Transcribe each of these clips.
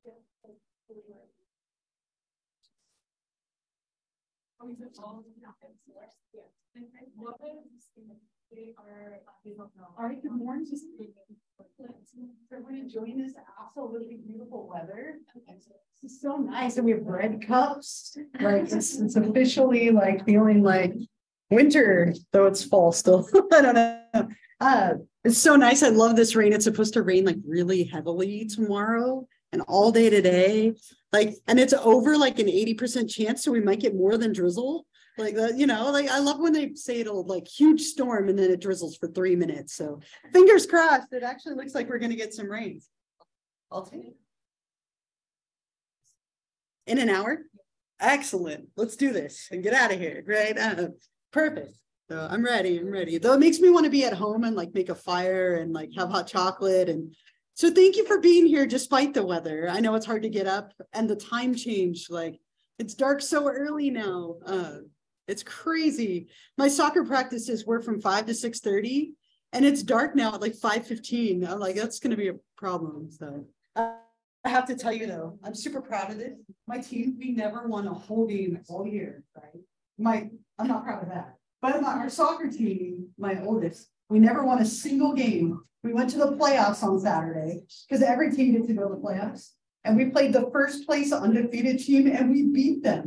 All right, good morning. Everyone enjoying this absolutely beautiful weather. This is so nice. And we have bread cups. Like it's officially like feeling like winter, though it's fall still. I don't know. It's so nice. I love this rain. It's supposed to rain like really heavily tomorrow and all day today. Like, and it's over like an 80% chance, so we might get more than drizzle. Like that, you know, like I love when they say it'll like huge storm and then it drizzles for 3 minutes. So fingers crossed, it actually looks like we're going to get some rain. I'll take it. In an hour? Excellent. Let's do this and get out of here, right? Perfect. So I'm ready. I'm ready. Though it makes me want to be at home and like make a fire and like have hot chocolate. And so thank you for being here despite the weather. I know it's hard to get up and the time change. Like it's dark so early now. It's crazy. My soccer practices were from 5 to 6:30 and it's dark now at like 5:15. I'm like, that's going to be a problem. So I have to tell you though, I'm super proud of this. My team, we never won a whole game all year, right? I'm not proud of that. But our soccer team, my oldest, we never won a single game. We went to the playoffs on Saturday because every team gets to go to the playoffs. And we played the first place undefeated team and we beat them.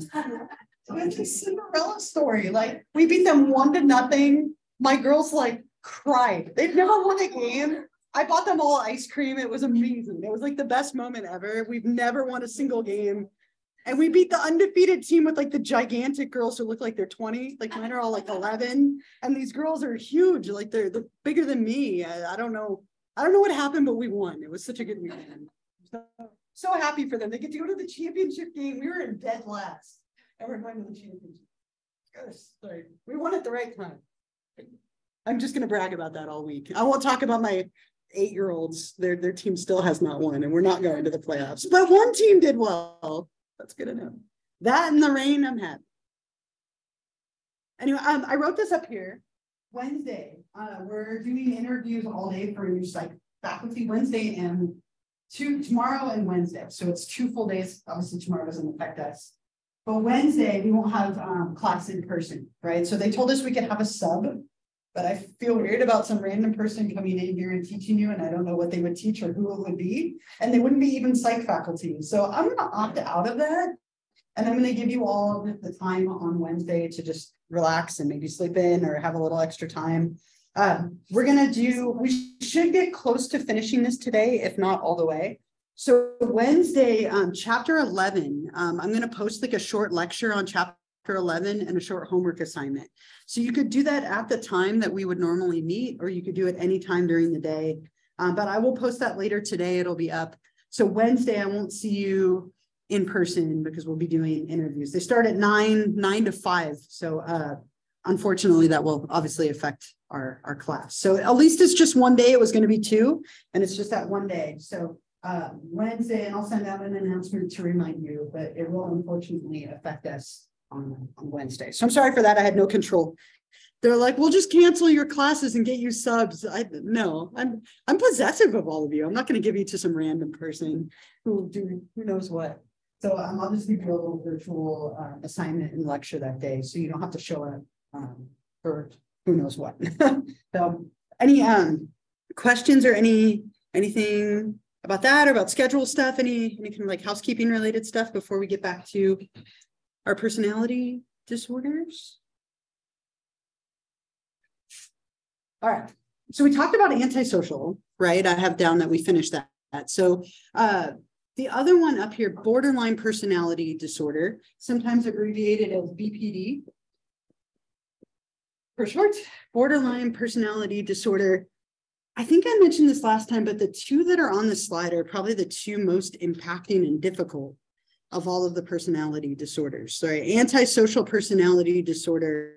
It's a Cinderella story. Like we beat them 1-0. My girls like cried. They've never won a game. I bought them all ice cream. It was amazing. It was like the best moment ever. We've never won a single game. And we beat the undefeated team with like the gigantic girls who look like they're 20. Like mine are all like 11. And these girls are huge. Like they're bigger than me. I don't know. I don't know what happened, but we won. It was such a good weekend. So happy for them. They get to go to the championship game. We were in dead last. And we're going to the championship. Sorry. We won at the right time. I'm just going to brag about that all week. I won't talk about my 8-year-olds. Their team still has not won, and we're not going to the playoffs. But one team did well. That's good enough. That and the rain, I'm happy. Anyway, I wrote this up here. Wednesday, we're doing interviews all day for new psych faculty. Wednesday and tomorrow and Wednesday. So it's 2 full days. Obviously, tomorrow doesn't affect us. But Wednesday, we won't have class in person, right? So they told us we could have a sub, but I feel weird about some random person coming in here and teaching you, and I don't know what they would teach or who it would be, and they wouldn't be even psych faculty. So I'm going to opt out of that, and I'm going to give you all the time on Wednesday to just relax and maybe sleep in or have a little extra time. We should get close to finishing this today, if not all the way. So Wednesday, chapter 11, I'm going to post like a short lecture on chapter 11 and a short homework assignment. So you could do that at the time that we would normally meet, or you could do it anytime during the day. But I will post that later today. It'll be up. So Wednesday, I won't see you in person because we'll be doing interviews. They start at 9 to 5. So unfortunately, that will obviously affect our class. So at least it's just one day. It was going to be 2, and it's just that one day. So Wednesday, and I'll send out an announcement to remind you, but it will unfortunately affect us on Wednesday. So I'm sorry for that. I had no control. They're like, we'll just cancel your classes and get you subs. No, I'm possessive of all of you. I'm not going to give you to some random person who knows what. So I'll just give you a little virtual assignment and lecture that day, so you don't have to show up for who knows what. So any questions or anything about that, or about schedule stuff, any kind of like housekeeping related stuff before we get back to our personality disorders? All right. So we talked about antisocial, right? I have down that we finished that. So the other one up here, borderline personality disorder, sometimes abbreviated as BPD for short, borderline personality disorder. I think I mentioned this last time, but the 2 that are on the slide are probably the 2 most impacting and difficult of all of the personality disorders. Sorry, antisocial personality disorder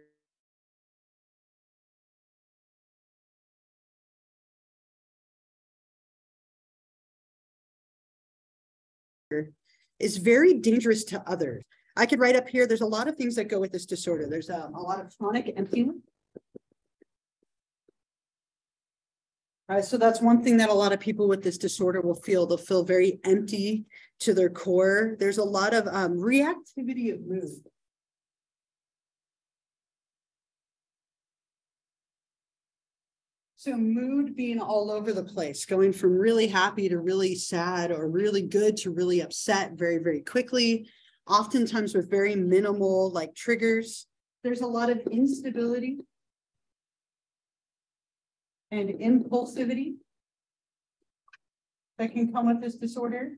is very dangerous to others. I could write up here, there's a lot of things that go with this disorder. There's a lot of chronic emptiness. So that's one thing that a lot of people with this disorder will feel. They'll feel very empty to their core. There's a lot of reactivity of mood. So mood being all over the place, going from really happy to really sad, or really good to really upset very, very quickly, oftentimes with very minimal like triggers. There's a lot of instability and impulsivity that can come with this disorder,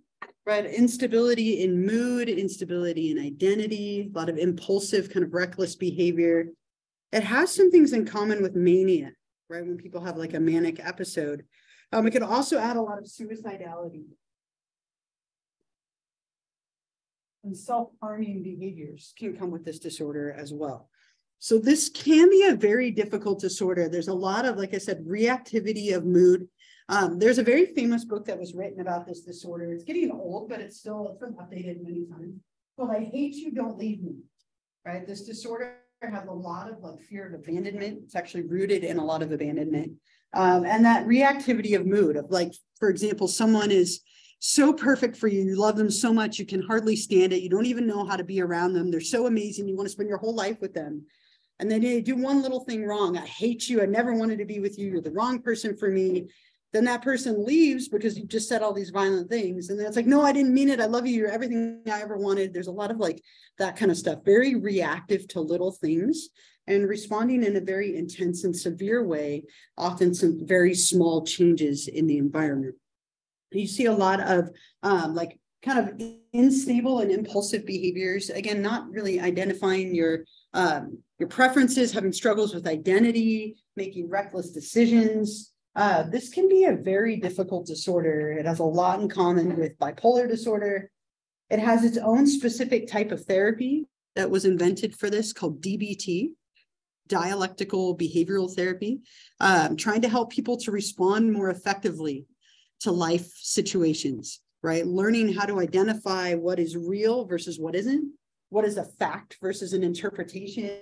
right? Instability in mood, instability in identity, a lot of impulsive kind of reckless behavior. It has some things in common with mania, right? When people have like a manic episode. It could also add a lot of suicidality and self-harming behaviors can come with this disorder as well. So this can be a very difficult disorder. There's a lot of, like I said, reactivity of mood. There's a very famous book that was written about this disorder. It's getting old, but it's been updated many times. Called I Hate You, Don't Leave Me, right? This disorder has a lot of like fear of abandonment. It's actually rooted in a lot of abandonment. And that reactivity of mood of like, for example, someone is so perfect for you. You love them so much. You can hardly stand it. You don't even know how to be around them. They're so amazing. You want to spend your whole life with them. And then they do one little thing wrong. I hate you. I never wanted to be with you. You're the wrong person for me. Then that person leaves because you just said all these violent things. And then it's like, no, I didn't mean it. I love you. You're everything I ever wanted. There's a lot of like that kind of stuff, very reactive to little things and responding in a very intense and severe way, often some very small changes in the environment. You see a lot of like kind of unstable and impulsive behaviors. Again, not really identifying your preferences, having struggles with identity, making reckless decisions. This can be a very difficult disorder. It has a lot in common with bipolar disorder. It has its own specific type of therapy that was invented for this called DBT, dialectical behavioral therapy, trying to help people to respond more effectively to life situations, right? Learning how to identify what is real versus what isn't, what is a fact versus an interpretation,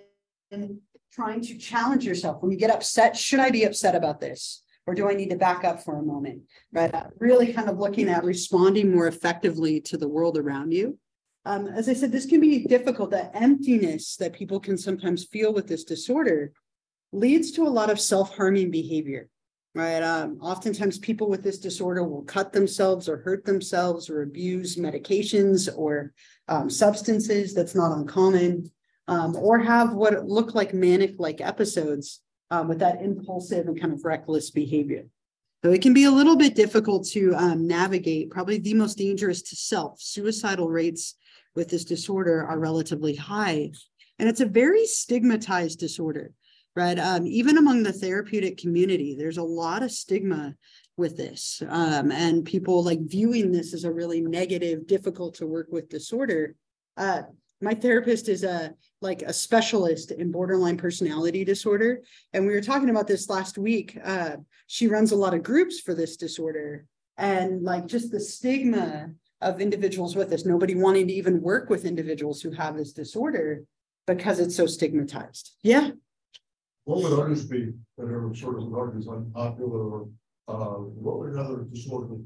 and trying to challenge yourself. When you get upset, should I be upset about this? Or do I need to back up for a moment, right? Really kind of looking at responding more effectively to the world around you. As I said, this can be difficult. That emptiness that people can sometimes feel with this disorder leads to a lot of self-harming behavior, right? Oftentimes people with this disorder will cut themselves or hurt themselves or abuse medications or substances. That's not uncommon, or have what look like manic-like episodes with that impulsive and kind of reckless behavior. So it can be a little bit difficult to navigate, probably the most dangerous to self. Suicidal rates with this disorder are relatively high. And it's a very stigmatized disorder, right? Even among the therapeutic community, there's a lot of stigma with this. And people like viewing this as a really negative, difficult to work with disorder. My therapist is a specialist in borderline personality disorder. And we were talking about this last week. She runs a lot of groups for this disorder, and like just the stigma of individuals with this, nobody wanting to even work with individuals who have this disorder because it's so stigmatized. Yeah. What would others be that are sort of regarded as unpopular, or what would another disorder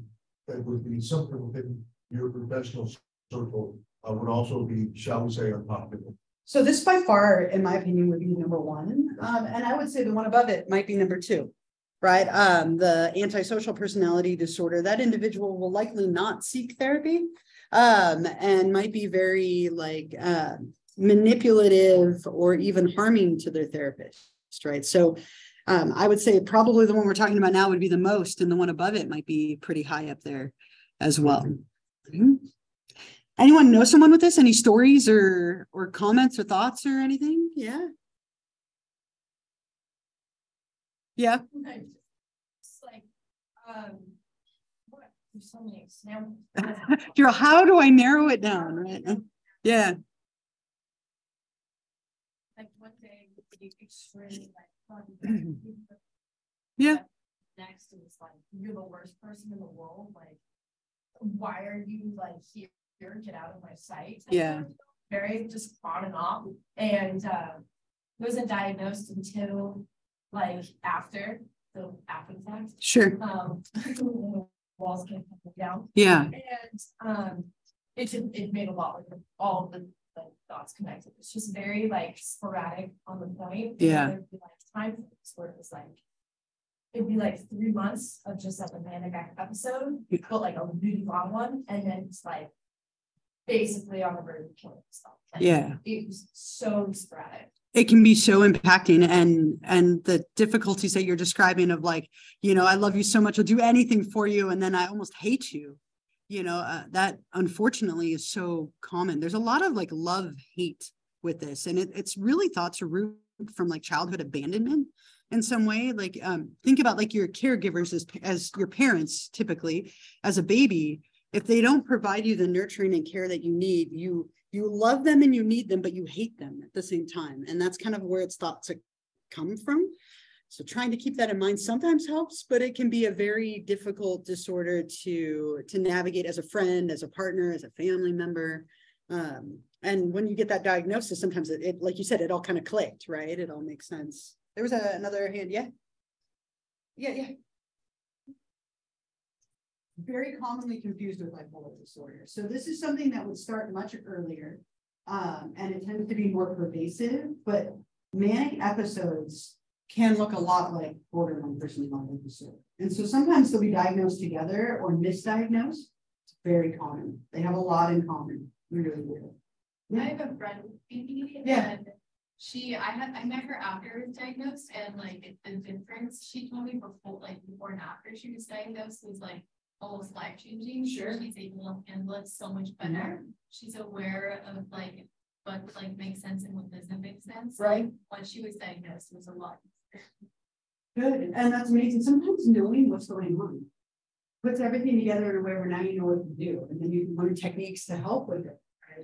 that would be something within your professional circle would also be, shall we say, unpopular? So this by far, in my opinion, would be number one. And I would say the one above it might be number two, right? The antisocial personality disorder, that individual will likely not seek therapy and might be very manipulative or even harming to their therapist, right? So I would say probably the one we're talking about now would be the most, and the one above it might be pretty high up there as well. Mm-hmm. Anyone know someone with this? Any stories or comments or thoughts or anything? Yeah. Yeah. It's like, what? There's so many examples. How do I narrow it down? Right. Yeah. Like one day would be extremely fun. Yeah. Next it was like, you're the worst person in the world. Like, why are you like here? Get out of my sight. Yeah. Very just on and off. And it wasn't diagnosed until like after the fact. Sure. Walls came down. Yeah. And it made a lot of all of the dots connected. It's just very like sporadic on the point. Yeah. There'd be like time where it was like it'd be like 3 months of just like a manic episode, but like a really long one, and then it's like basically on the verge of killing stuff. Like, yeah, it was so sporadic. it can be so impacting, and the difficulties that you're describing of like, you know, I love you so much, I'll do anything for you, and then I almost hate you. You know, that unfortunately is so common. There's a lot of like love hate with this, and it's really thought to root from like childhood abandonment in some way. Like think about like your caregivers as your parents, typically as a baby. If they don't provide you the nurturing and care that you need, you love them and you need them, but you hate them at the same time. And that's kind of where it's thought to come from. So trying to keep that in mind sometimes helps, but it can be a very difficult disorder to navigate as a friend, as a partner, as a family member. And when you get that diagnosis, sometimes it like you said, it all kind of clicked, right? It all makes sense. There was another hand. Yeah. Very commonly confused with bipolar disorder. So this is something that would start much earlier, and it tends to be more pervasive, but manic episodes can look a lot like borderline personality disorder. And so sometimes they'll be diagnosed together or misdiagnosed. It's very common. They have a lot in common. Really weird. I have a friend with BPD, Yeah. and I met her after it was diagnosed, and like the difference she told me before and after she was diagnosed was like almost life changing. Sure. She's able to handle it so much better. Mm-hmm. She's aware of like what like makes sense and what doesn't make sense. Right. Like, once she was diagnosed, it was a lot. Good. And that's amazing. Sometimes knowing what's going on puts everything together in a way where now you know what to do. And then you can learn techniques to help with it.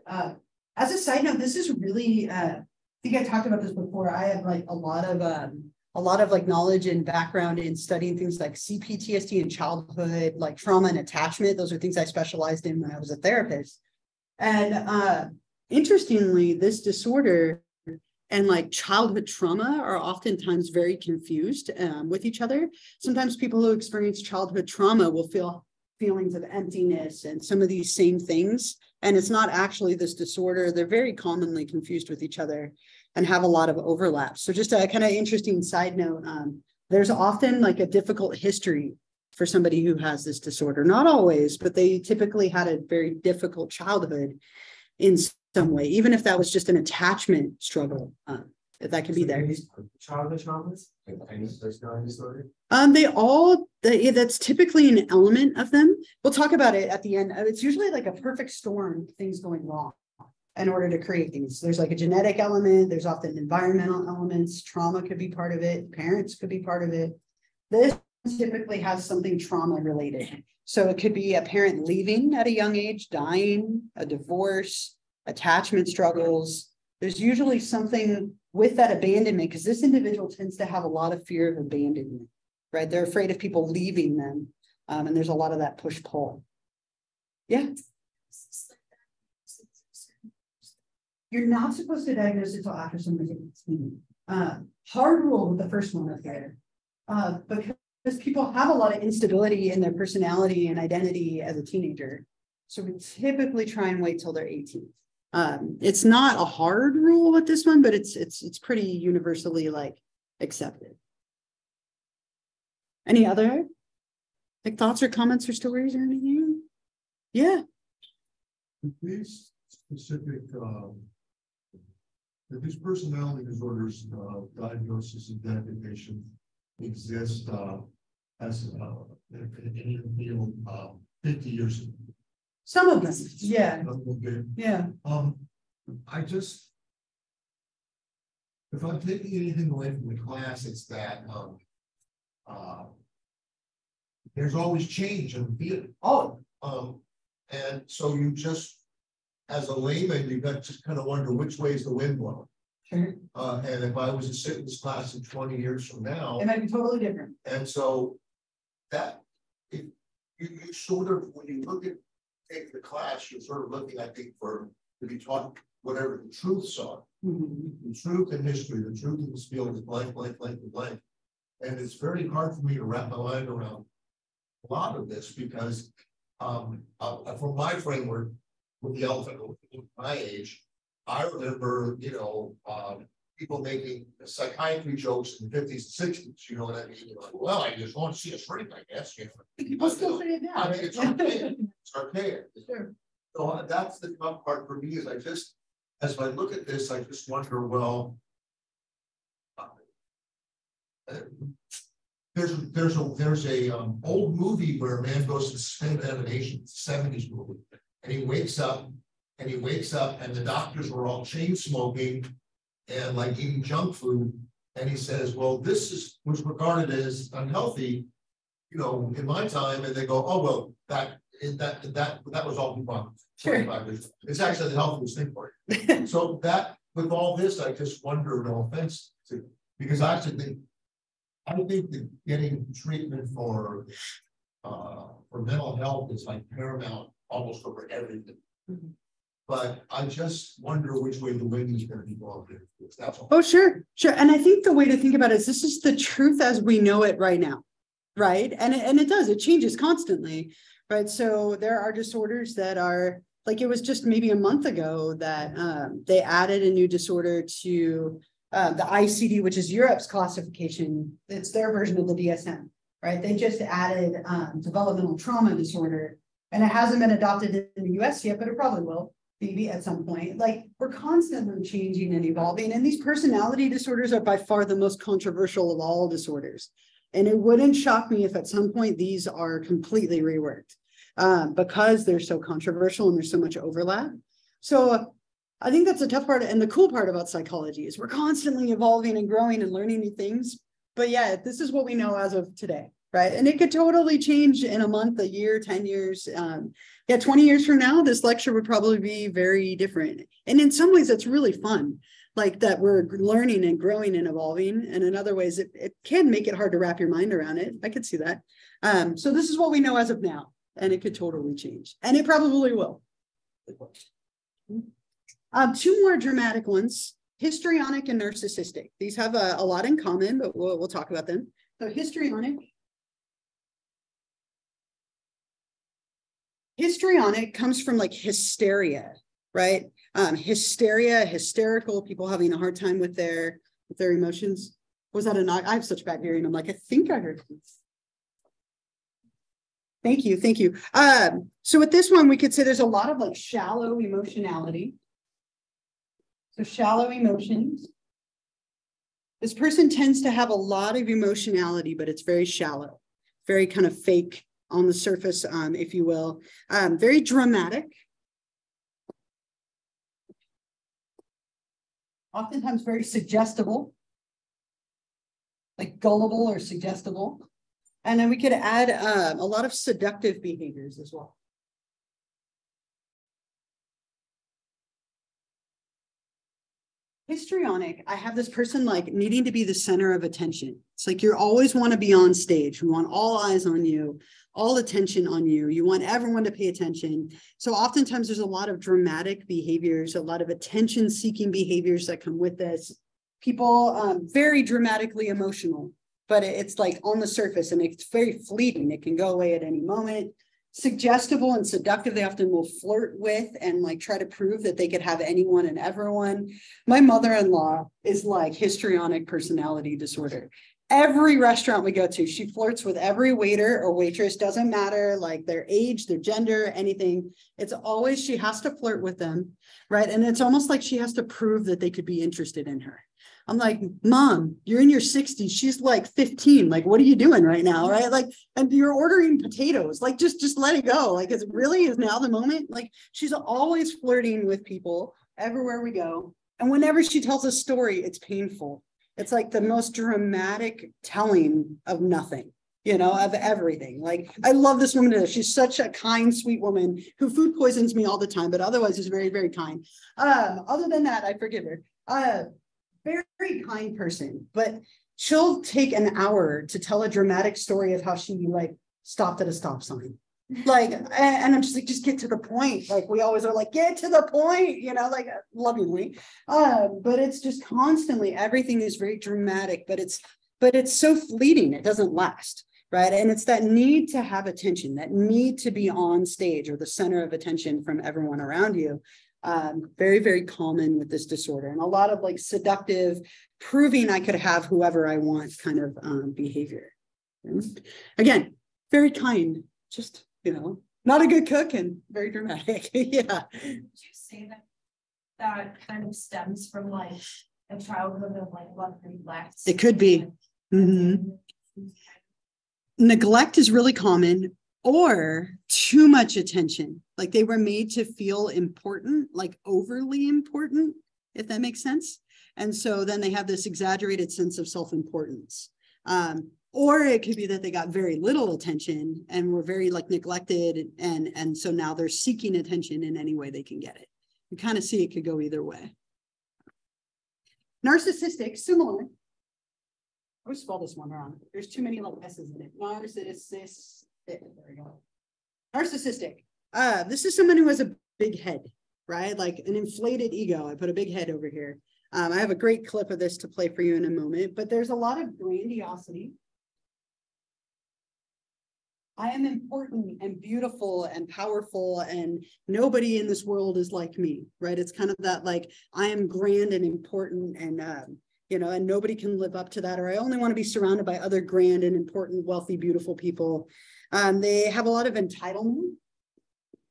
Right? As a side note, this is really, I think I talked about this before. I have like a lot of like knowledge and background in studying things like CPTSD and childhood, like trauma and attachment. Those are things I specialized in when I was a therapist. And interestingly, this disorder and like childhood trauma are oftentimes very confused with each other. Sometimes people who experience childhood trauma will feel feelings of emptiness and some of these same things. And it's not actually this disorder. They're very commonly confused with each other and have a lot of overlap. So just a kind of interesting side note, there's often like a difficult history for somebody who has this disorder. Not always, but they typically had a very difficult childhood in some way, even if that was just an attachment struggle, that can be there. Childhood traumas, like any personality disorder? That's typically an element of them. We'll talk about it at the end. It's usually like a perfect storm of things going wrong in order to create things. There's like a genetic element, there's often environmental elements, trauma could be part of it, parents could be part of it. This typically has something trauma related. So it could be a parent leaving at a young age, dying, a divorce, attachment struggles. There's usually something with that abandonment because this individual tends to have a lot of fear of abandonment, right? They're afraid of people leaving them. And there's a lot of that push-pull. Yeah. You're not supposed to diagnose it until after somebody's 18. Hard rule with the first one up there. Because people have a lot of instability in their personality and identity as a teenager. So we typically try and wait till they're 18. It's not a hard rule with this one, but it's pretty universally like accepted. Any other like thoughts or comments or stories or anything? Yeah. These specific, these personality disorders, diagnosis and identification exist as in the field 50 years ago. Some of them, yeah. Okay. Yeah. I just, if I'm taking anything away from the class, it's that there's always change in the field. And so you just, as a layman, you got to just kind of wonder which way is the wind blowing. Sure. And if I was to sit in this class in 20 years from now, It might be totally different. and so that if you sort of, when you look at take the class, you're sort of looking, I think, to be taught whatever the truths are. Mm-hmm. The truth in history, the truth in this field is blank, blank, blank, and blank. And it's very hard for me to wrap my mind around a lot of this because from my framework, with the elephant at my age, I remember, people making psychiatry jokes in the 50s and 60s, you know what I mean? You're like, well, I just want to see a shrink, I guess, People still say it now. I mean, it's archaic. It's archaic. Sure. So that's the tough part for me is as I look at this, I just wonder, well, there's a old movie where a man goes to suspended animation, it's a 70s movie, and he wakes up and the doctors were all chain smoking and like eating junk food, and he says, well, was regarded as unhealthy, in my time, and they go, oh well, that was all people. Sure. It's actually the healthiest thing for you. So that with all this, I just wonder, no offense to, because I think that getting treatment for mental health is like paramount almost over everything. Mm-hmm. But I just wonder which way the wind is going to be blowing. That's all. Oh, sure. And I think the way to think about it is this is the truth as we know it right now, right? And it changes constantly, right? So there are disorders that are, like it was just maybe a month ago that they added a new disorder to the ICD, which is Europe's classification. It's their version of the DSM, right? They just added developmental trauma disorder, and it hasn't been adopted in the US yet, but it probably will. Maybe at some point. Like we're constantly changing and evolving, and these personality disorders are by far the most controversial of all disorders. And it wouldn't shock me if at some point these are completely reworked because they're so controversial and there's so much overlap. So I think that's a tough part. And the cool part about psychology is we're constantly evolving and growing and learning new things. But yeah, this is what we know as of today, right? And it could totally change in a month, a year, 10 years. 20 years from now, this lecture would probably be very different. And in some ways, it's really fun, like that we're learning and growing and evolving. And in other ways, it can make it hard to wrap your mind around it. I could see that. So this is what we know as of now, and it could totally change. And it probably will. Two more dramatic ones, histrionic and narcissistic. These have a lot in common, but we'll talk about them. So histrionic. Histrionic comes from like hysteria, right? Hysteria, hysterical, people having a hard time with their emotions. Was that a knock? I have such bad hearing. I'm like, I think I heard this. Thank you. So with this one, we could say there's a lot of like shallow emotionality. So shallow emotions. This person tends to have a lot of emotionality, but it's very shallow, very kind of fake on the surface, if you will. Very dramatic. Oftentimes very suggestible, like gullible or suggestible. And then we could add a lot of seductive behaviors as well. Histrionic, I have this person like needing to be the center of attention. It's like you always want to be on stage. You want all eyes on you, all attention on you. You want everyone to pay attention. So oftentimes there's a lot of dramatic behaviors, a lot of attention-seeking behaviors that come with this. People very dramatically emotional, but it's like on the surface and it's very fleeting. It can go away at any moment. Suggestible and seductive, they often will flirt with and like try to prove that they could have anyone and everyone. My mother-in-law is like histrionic personality disorder. Every restaurant we go to, she flirts with every waiter or waitress, doesn't matter like their age, their gender, anything. It's always she has to flirt with them, right? And it's almost like she has to prove that they could be interested in her. I'm like, Mom, you're in your 60s. She's like 15. Like, what are you doing right now? Right. Like, and you're ordering potatoes. Like, just let it go. Like, is now the moment? Like, she's always flirting with people everywhere we go. And whenever she tells a story, it's painful. It's like the most dramatic telling of nothing, of everything. Like, I love this woman. She's such a kind, sweet woman who food poisons me all the time, but otherwise is very, very kind. Other than that, I forgive her. Very kind person, but she'll take an hour to tell a dramatic story of how she like stopped at a stop sign. Like, and I'm just like, just get to the point. Like we always are like, get to the point, like lovingly. But it's just constantly, everything is very dramatic, but it's so fleeting. It doesn't last, right? And it's that need to have attention, that need to be on stage or the center of attention from everyone around you. Very, very common with this disorder, and a lot of like seductive, proving I could have whoever I want kind of behavior. Again, very kind, just, not a good cook and very dramatic. Yeah. Would you say that kind of stems from like a childhood of like love and neglect? It could be. Neglect is really common, or too much attention. Like they were made to feel important, like overly important, if that makes sense. And so then they have this exaggerated sense of self-importance. Or it could be that they got very little attention and were very like neglected. And so now they're seeking attention in any way they can get it. You kind of see it could go either way. Narcissistic, similar. I always spell this one wrong. There's too many like S's in it. Narcissistic. There we go. Narcissistic. This is someone who has a big head, right? Like an inflated ego. I put a big head over here. I have a great clip of this to play for you in a moment, but there's a lot of grandiosity. I am important and beautiful and powerful, and nobody in this world is like me, right? It's kind of that like, I am grand and important, and and nobody can live up to that, or I only want to be surrounded by other grand and important, wealthy, beautiful people. They have a lot of entitlement.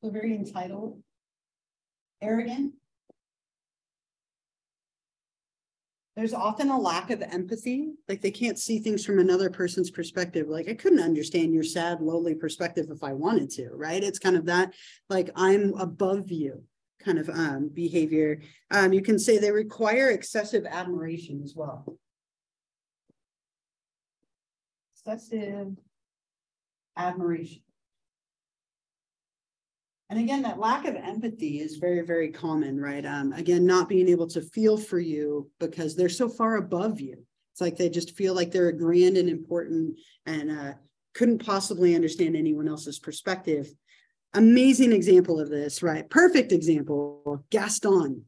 They're very entitled, arrogant. There's often a lack of empathy. Like they can't see things from another person's perspective. Like I couldn't understand your sad, lowly perspective if I wanted to, right? It's kind of that, like I'm above you kind of behavior. You can say they require excessive admiration as well. Excessive admiration. And again, that lack of empathy is very, very common, right? Again, not being able to feel for you because they're so far above you. It's like they just feel like they're grand and important and couldn't possibly understand anyone else's perspective. Amazing example of this, right? Perfect example. Gaston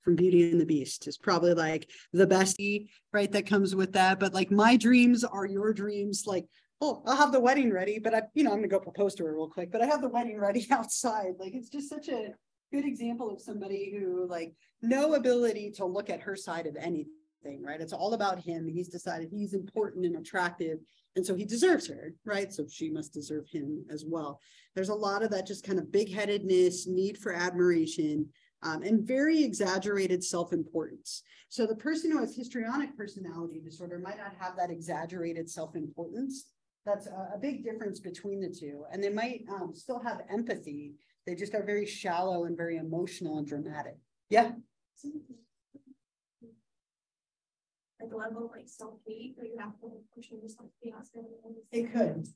from Beauty and the Beast is probably like the bestie, right? That comes with that. But like my dreams are your dreams. Like, oh, I'll have the wedding ready, but I'm going to go propose to her real quick, but I have the wedding ready outside. Like, it's just such a good example of somebody who like no ability to look at her side of anything, right? It's all about him. He's decided he's important and attractive. And so he deserves her, right? So she must deserve him as well. There's a lot of that just kind of big-headedness, need for admiration, and very exaggerated self-importance. So the person who has histrionic personality disorder might not have that exaggerated self-importance. That's a big difference between the two. And they might still have empathy. They just are very shallow and very emotional and dramatic. Yeah. Like a level of like self-hate, where you have to push yourself chaos. It could.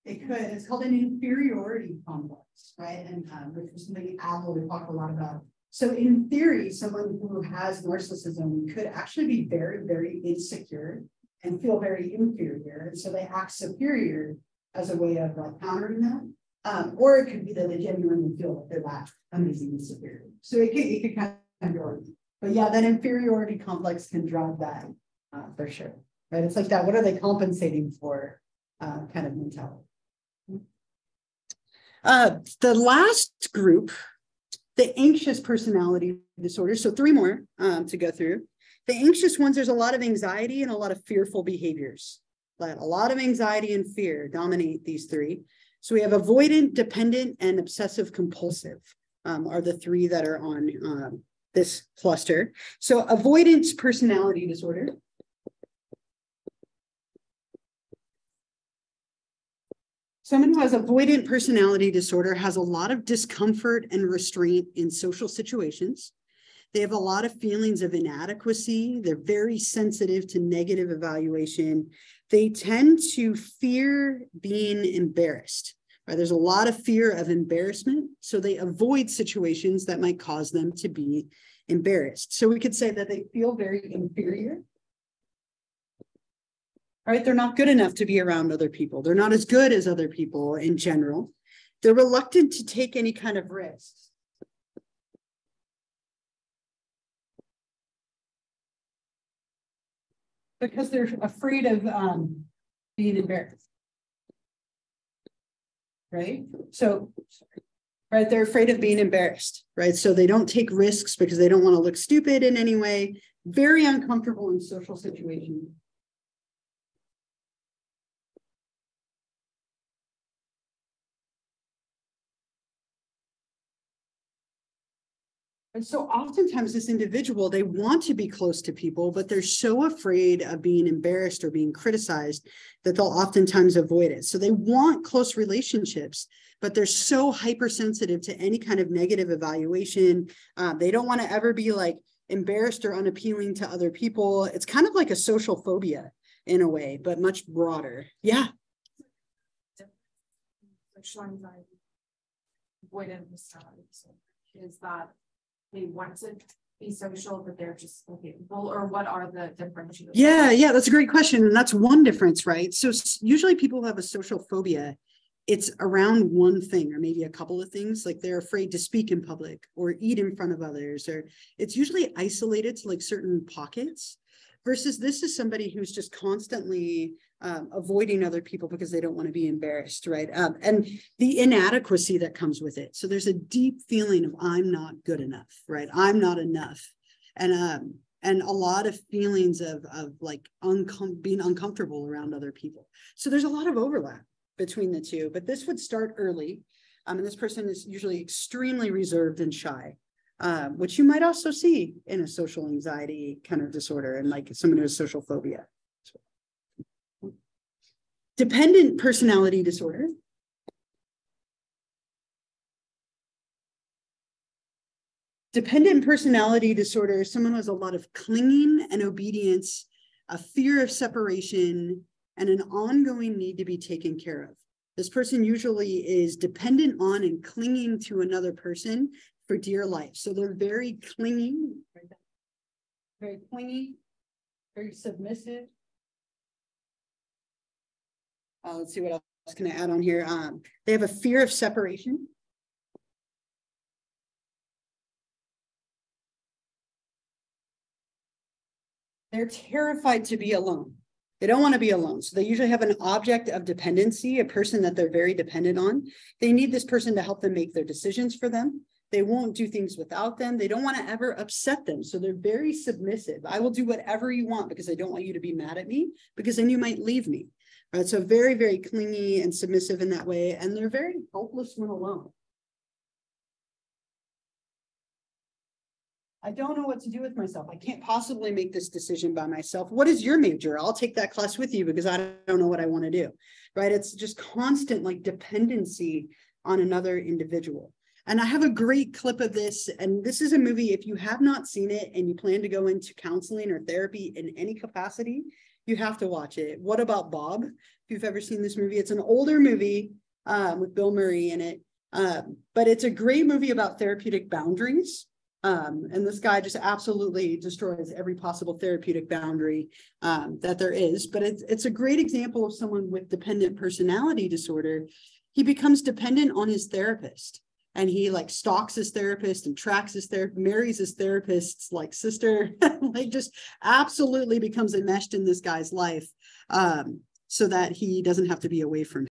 It could. It's called an inferiority complex, right? And which is something Apple we talk a lot about. So in theory, someone who has narcissism could actually be very, very insecure and feel very inferior. And so they act superior as a way of like countering that. Or it could be that they genuinely feel that they're that amazing and superior. So it could kind of go. But yeah, that inferiority complex can drive that for sure. Right? It's like that. What are they compensating for kind of mentality? The last group, the anxious personality disorder. So 3 more to go through. The anxious ones, there's a lot of anxiety and a lot of fearful behaviors. But a lot of anxiety and fear dominate these 3. So we have avoidant, dependent, and obsessive compulsive are the 3 that are on this cluster. So avoidant personality disorder. Someone who has avoidant personality disorder has a lot of discomfort and restraint in social situations. They have a lot of feelings of inadequacy. They're very sensitive to negative evaluation. They tend to fear being embarrassed. Right? There's a lot of fear of embarrassment, so they avoid situations that might cause them to be embarrassed. So we could say that they feel very inferior. All right, they're not good enough to be around other people. They're not as good as other people in general. They're reluctant to take any kind of risks. Because they're afraid of being embarrassed. Right? So, right, they're afraid of being embarrassed, right? So they don't take risks because they don't want to look stupid in any way. Very uncomfortable in social situations. And so oftentimes this individual, they want to be close to people, but they're so afraid of being embarrassed or being criticized that they'll oftentimes avoid it. So they want close relationships, but they're so hypersensitive to any kind of negative evaluation. They don't want to ever be like embarrassed or unappealing to other people. It's kind of like a social phobia in a way, but much broader. Yeah. Social anxiety, avoidant personality disorder, is that they want to be social, but they're just incapable, or what are the differences? Yeah, that's a great question. And that's one difference, right? So usually people who have a social phobia, it's around one thing or maybe a couple of things, like they're afraid to speak in public or eat in front of others, or it's usually isolated to like certain pockets, versus this is somebody who's just constantly avoiding other people because they don't want to be embarrassed, right? And the inadequacy that comes with it. So there's a deep feeling of I'm not good enough, right? I'm not enough. And a lot of feelings of like being uncomfortable around other people. So there's a lot of overlap between the two, but this would start early. And this person is usually extremely reserved and shy, which you might also see in a social anxiety kind of disorder and like someone who has social phobia. Dependent personality disorder. Dependent personality disorder is someone who has a lot of clinging and obedience, a fear of separation, and an ongoing need to be taken care of. This person usually is dependent on and clinging to another person for dear life. So they're very clingy, very clingy, very submissive. Let's see what else can I add on here. They have a fear of separation. They're terrified to be alone. They don't want to be alone. So they usually have an object of dependency, a person that they're very dependent on. They need this person to help them make their decisions for them. They won't do things without them. They don't want to ever upset them. So they're very submissive. I will do whatever you want because I don't want you to be mad at me, because then you might leave me. Right? So very, very clingy and submissive in that way. And they're very helpless when alone. I don't know what to do with myself. I can't possibly make this decision by myself. What is your major? I'll take that class with you because I don't know what I want to do. Right? It's just constant like dependency on another individual. And I have a great clip of this. And this is a movie, if you have not seen it and you plan to go into counseling or therapy in any capacity, you have to watch it. What About Bob? If you've ever seen this movie, it's an older movie with Bill Murray in it. But it's a great movie about therapeutic boundaries. And this guy just absolutely destroys every possible therapeutic boundary that there is. But it's a great example of someone with dependent personality disorder. He becomes dependent on his therapist. And he like stalks his therapist and tracks his therapist, marries his therapist's like sister, like just absolutely becomes enmeshed in this guy's life so that he doesn't have to be away from him.